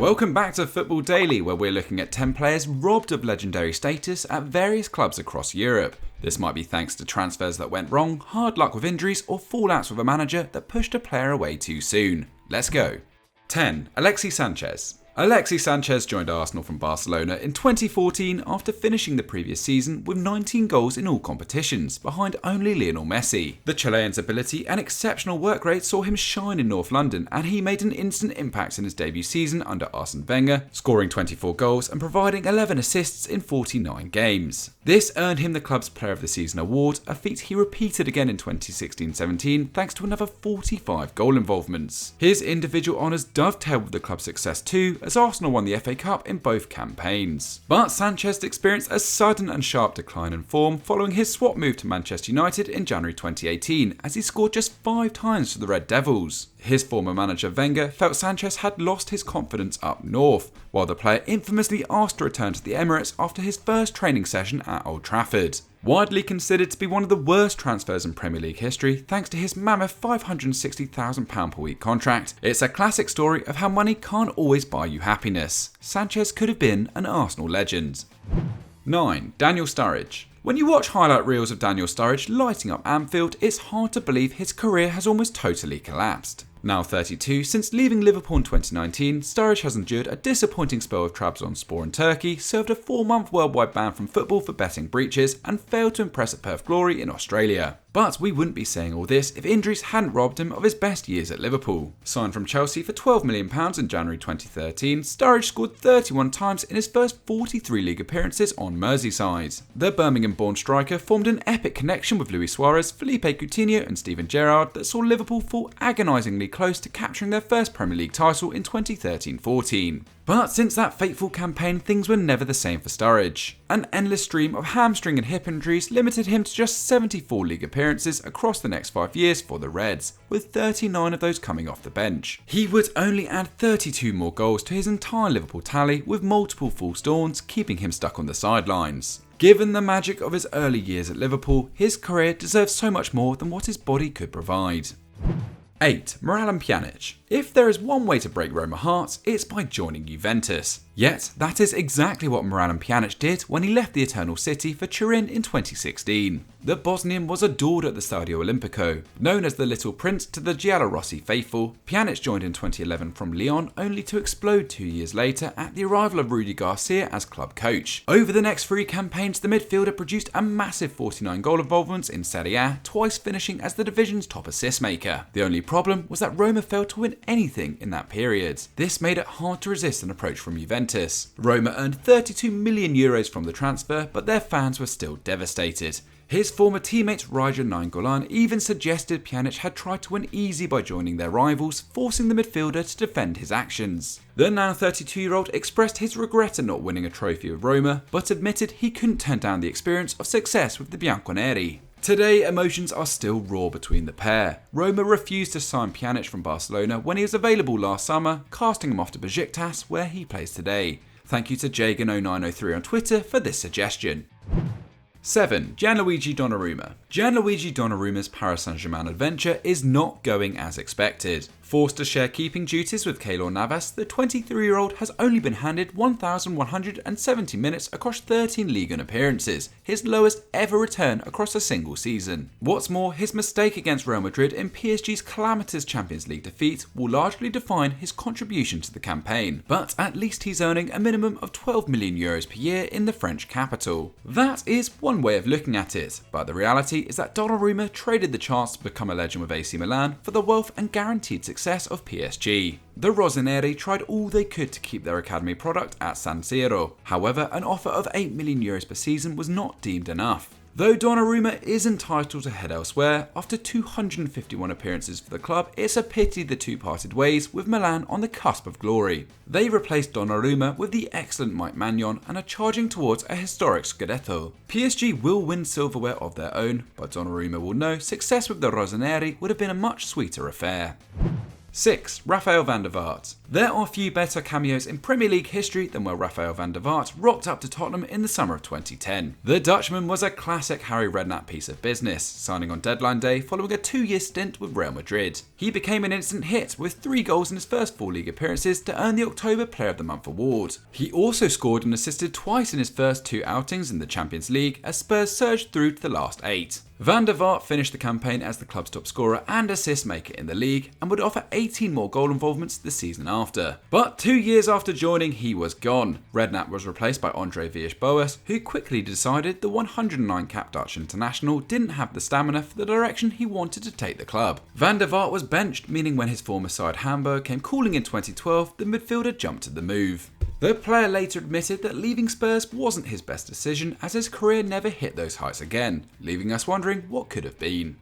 Welcome back to Football Daily, where we're looking at 10 players robbed of legendary status at various clubs across Europe. This might be thanks to transfers that went wrong, hard luck with injuries, or fallouts with a manager that pushed a player away too soon. Let's go. 10. Alexis Sanchez. Alexis Sanchez joined Arsenal from Barcelona in 2014 after finishing the previous season with 19 goals in all competitions, behind only Lionel Messi. The Chilean's ability and exceptional work rate saw him shine in North London, and he made an instant impact in his debut season under Arsene Wenger, scoring 24 goals and providing 11 assists in 49 games. This earned him the club's Player of the Season award, a feat he repeated again in 2016-17 thanks to another 45 goal involvements. His individual honours dovetailed with the club's success too, as Arsenal won the FA Cup in both campaigns. But Sanchez experienced a sudden and sharp decline in form following his swap move to Manchester United in January 2018, as he scored just 5 times for the Red Devils. His former manager Wenger felt Sanchez had lost his confidence up north, while the player infamously asked to return to the Emirates after his first training session at Old Trafford. Widely considered to be one of the worst transfers in Premier League history thanks to his mammoth £560,000 per week contract, it's a classic story of how money can't always buy you happiness. Sanchez could have been an Arsenal legend. 9. Daniel Sturridge. When you watch highlight reels of Daniel Sturridge lighting up Anfield, it's hard to believe his career has almost totally collapsed. Now 32, since leaving Liverpool in 2019, Sturridge has endured a disappointing spell of Trabzonspor in Turkey, served a 4-month worldwide ban from football for betting breaches, and failed to impress at Perth Glory in Australia. But we wouldn't be saying all this if injuries hadn't robbed him of his best years at Liverpool. Signed from Chelsea for £12 million in January 2013, Sturridge scored 31 times in his first 43 league appearances on Merseyside. The Birmingham-born striker formed an epic connection with Luis Suarez, Felipe Coutinho and Steven Gerrard that saw Liverpool fall agonisingly close to capturing their first Premier League title in 2013-14. But since that fateful campaign, things were never the same for Sturridge. An endless stream of hamstring and hip injuries limited him to just 74 league appearances across the next 5 years for the Reds, with 39 of those coming off the bench. He would only add 32 more goals to his entire Liverpool tally, with multiple false dawns keeping him stuck on the sidelines. Given the magic of his early years at Liverpool, his career deserves so much more than what his body could provide. 8. Miralem Pjanic. If there is one way to break Roma hearts, it's by joining Juventus. Yet, that is exactly what Miralem Pjanic did when he left the Eternal City for Turin in 2016. The Bosnian was adored at the Stadio Olimpico. Known as the Little Prince to the Giallorossi faithful, Pjanic joined in 2011 from Lyon, only to explode 2 years later at the arrival of Rudi Garcia as club coach. Over the next 3 campaigns, the midfielder produced a massive 49 goal involvements in Serie A, twice finishing as the division's top assist maker. The only problem was that Roma failed to win anything in that period. This made it hard to resist an approach from Juventus. Roma earned €32 million from the transfer, but their fans were still devastated. His former teammate Raja Nainggolan even suggested Pjanic had tried to win easy by joining their rivals, forcing the midfielder to defend his actions. The now 32-year-old expressed his regret at not winning a trophy with Roma, but admitted he couldn't turn down the experience of success with the Bianconeri. Today, emotions are still raw between the pair. Roma refused to sign Pjanic from Barcelona when he was available last summer, casting him off to Besiktas, where he plays today. Thank you to Jagan0903 on Twitter for this suggestion. 7. Gianluigi Donnarumma. Gianluigi Donnarumma's Paris Saint-Germain adventure is not going as expected. Forced to share keeping duties with Keylor Navas, the 23-year-old has only been handed 1,170 minutes across 13 Ligue 1 appearances, his lowest ever return across a single season. What's more, his mistake against Real Madrid in PSG's calamitous Champions League defeat will largely define his contribution to the campaign, but at least he's earning a minimum of €12 million per year in the French capital. That is one way of looking at it, but the reality is that Donnarumma traded the chance to become a legend with AC Milan for the wealth and guaranteed success of PSG. The Rossoneri tried all they could to keep their academy product at San Siro. However, an offer of €8 million per season was not deemed enough. Though Donnarumma is entitled to head elsewhere, after 251 appearances for the club, it's a pity the two parted ways, with Milan on the cusp of glory. They replaced Donnarumma with the excellent Mike Maignan and are charging towards a historic Scudetto. PSG will win silverware of their own, but Donnarumma will know success with the Rossoneri would have been a much sweeter affair. 6. Rafael van der Vaart. There are few better cameos in Premier League history than where Rafael van der Vaart rocked up to Tottenham in the summer of 2010. The Dutchman was a classic Harry Redknapp piece of business, signing on deadline day following a 2-year stint with Real Madrid. He became an instant hit with 3 goals in his first 4 league appearances to earn the October Player of the Month award. He also scored and assisted twice in his first 2 outings in the Champions League as Spurs surged through to the last 8. Van der Vaart finished the campaign as the club's top scorer and assist maker in the league and would offer 18 more goal involvements the season after. But 2 years after joining, he was gone. Redknapp was replaced by Andre Villas-Boas, who quickly decided the 109-cap Dutch international didn't have the stamina for the direction he wanted to take the club. Van der Vaart was benched, meaning when his former side Hamburg came calling in 2012, the midfielder jumped at the move. The player later admitted that leaving Spurs wasn't his best decision as his career never hit those heights again, leaving us wondering what could have been.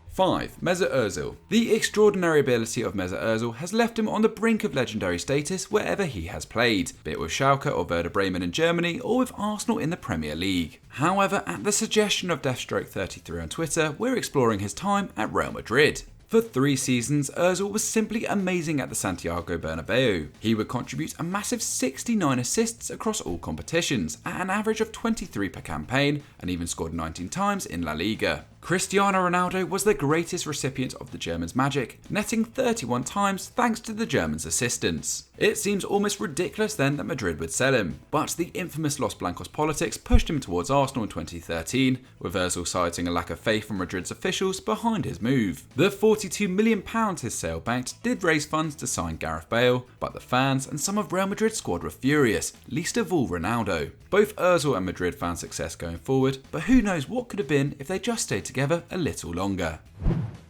5. Mesut Özil. The extraordinary ability of Mesut Özil has left him on the brink of legendary status wherever he has played, be it with Schalke or Werder Bremen in Germany or with Arsenal in the Premier League. However, at the suggestion of Deathstroke33 on Twitter, we're exploring his time at Real Madrid. For 3 seasons, Özil was simply amazing at the Santiago Bernabeu. He would contribute a massive 69 assists across all competitions, at an average of 23 per campaign, and even scored 19 times in La Liga. Cristiano Ronaldo was the greatest recipient of the Germans' magic, netting 31 times thanks to the Germans' assistance. It seems almost ridiculous then that Madrid would sell him, but the infamous Los Blancos politics pushed him towards Arsenal in 2013, with Özil citing a lack of faith from Madrid's officials behind his move. The £42 million his sale banked did raise funds to sign Gareth Bale, but the fans and some of Real Madrid's squad were furious, least of all Ronaldo. Both Özil and Madrid found success going forward, but who knows what could have been if they just stayed together a little longer.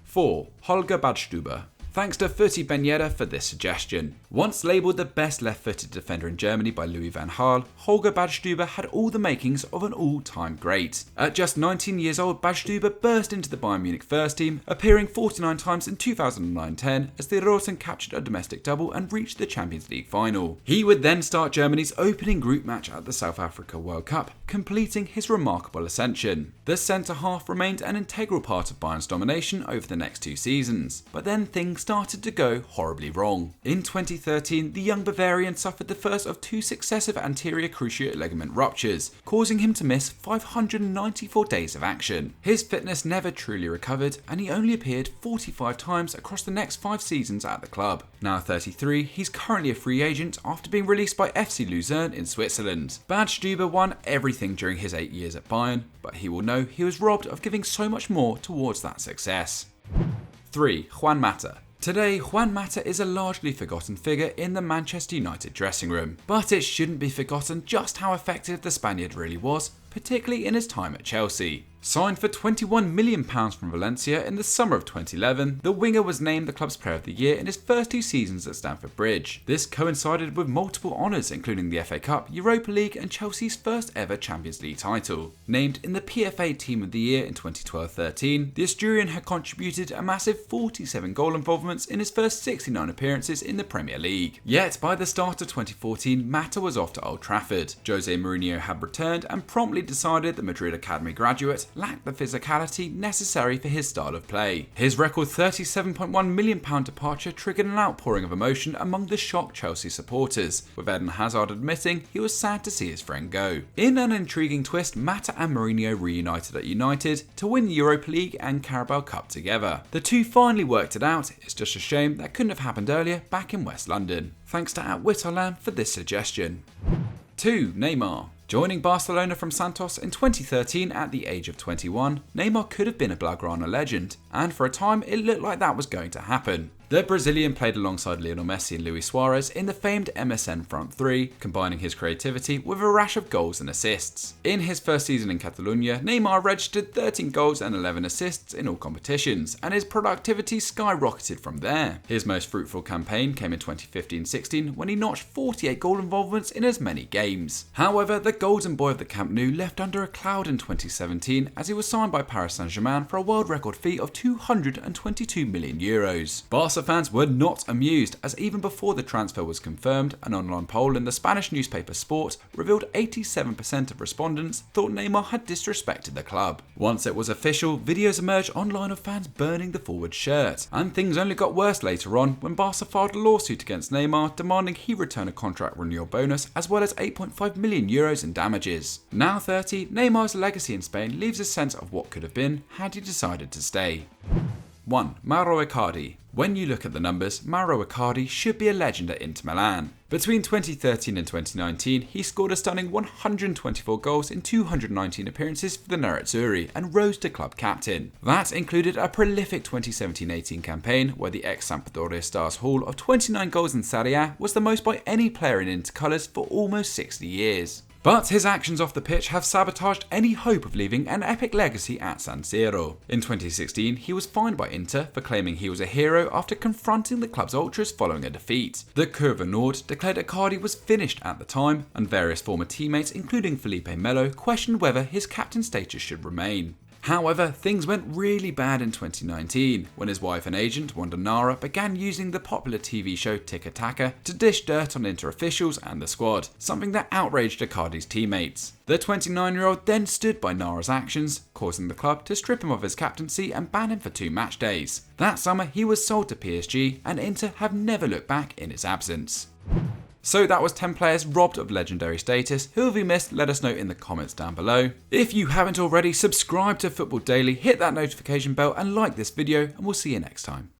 4. Holger Badstuber. Thanks to Footy Ben for this suggestion. Once labelled the best left-footed defender in Germany by Louis van Gaal, Holger Badstuber had all the makings of an all-time great. At just 19 years old, Badstuber burst into the Bayern Munich first team, appearing 49 times in 2009-10 as the Roten captured a domestic double and reached the Champions League final. He would then start Germany's opening group match at the South Africa World Cup, completing his remarkable ascension. The centre-half remained an integral part of Bayern's domination over the next 2 seasons, but then things started to go horribly wrong. In 2013, the young Bavarian suffered the first of 2 successive anterior cruciate ligament ruptures, causing him to miss 594 days of action. His fitness never truly recovered, and he only appeared 45 times across the next 5 seasons at the club. Now 33, he's currently a free agent after being released by FC Luzern in Switzerland. Badstuber won everything during his 8 years at Bayern, but he will know he was robbed of giving so much more towards that success. 3. Juan Mata. Today, Juan Mata is a largely forgotten figure in the Manchester United dressing room, but it shouldn't be forgotten just how effective the Spaniard really was, particularly in his time at Chelsea. Signed for £21 million from Valencia in the summer of 2011, the winger was named the club's Player of the Year in his first 2 seasons at Stamford Bridge. This coincided with multiple honours including the FA Cup, Europa League and Chelsea's first ever Champions League title. Named in the PFA Team of the Year in 2012-13, the Asturian had contributed a massive 47 goal involvements in his first 69 appearances in the Premier League. Yet by the start of 2014, Mata was off to Old Trafford. Jose Mourinho had returned and promptly decided the Madrid Academy graduate lacked the physicality necessary for his style of play. His record £37.1 million departure triggered an outpouring of emotion among the shocked Chelsea supporters, with Eden Hazard admitting he was sad to see his friend go. In an intriguing twist, Mata and Mourinho reunited at United to win the Europa League and Carabao Cup together. The two finally worked it out. It's just a shame that couldn't have happened earlier back in West London. Thanks to @Witterland for this suggestion. 2. Neymar. Joining Barcelona from Santos in 2013 at the age of 21, Neymar could have been a Blaugrana legend, and for a time it looked like that was going to happen. The Brazilian played alongside Lionel Messi and Luis Suarez in the famed MSN front three, combining his creativity with a rash of goals and assists. In his first season in Catalonia, Neymar registered 13 goals and 11 assists in all competitions, and his productivity skyrocketed from there. His most fruitful campaign came in 2015-16 when he notched 48 goal involvements in as many games. However, the golden boy of the Camp Nou left under a cloud in 2017 as he was signed by Paris Saint-Germain for a world record fee of €222 million. Barca Barca fans were not amused, as even before the transfer was confirmed, an online poll in the Spanish newspaper Sport revealed 87% of respondents thought Neymar had disrespected the club. Once it was official, videos emerged online of fans burning the forward shirt, and things only got worse later on when Barca filed a lawsuit against Neymar demanding he return a contract renewal bonus as well as €8.5 million in damages. Now 30, Neymar's legacy in Spain leaves a sense of what could have been had he decided to stay. 1. Mauro Icardi. When you look at the numbers, Mauro Icardi should be a legend at Inter Milan. Between 2013 and 2019, he scored a stunning 124 goals in 219 appearances for the Nerazzurri and rose to club captain. That included a prolific 2017-18 campaign where the ex-Sampdoria star's haul of 29 goals in Serie A was the most by any player in Inter colours for almost 60 years. But his actions off the pitch have sabotaged any hope of leaving an epic legacy at San Siro. In 2016, he was fined by Inter for claiming he was a hero after confronting the club's ultras following a defeat. The Curva Nord declared Icardi was finished at the time, and various former teammates, including Felipe Melo, questioned whether his captain status should remain. However, things went really bad in 2019 when his wife and agent, Wanda Nara, began using the popular TV show Tika Taka to dish dirt on Inter officials and the squad, something that outraged Icardi's teammates. The 29-year-old then stood by Nara's actions, causing the club to strip him of his captaincy and ban him for 2 match days. That summer, he was sold to PSG, and Inter have never looked back in his absence. So that was 10 players robbed of legendary status. Who have we missed? Let us know in the comments down below. If you haven't already, subscribe to Football Daily, hit that notification bell and like this video, and we'll see you next time.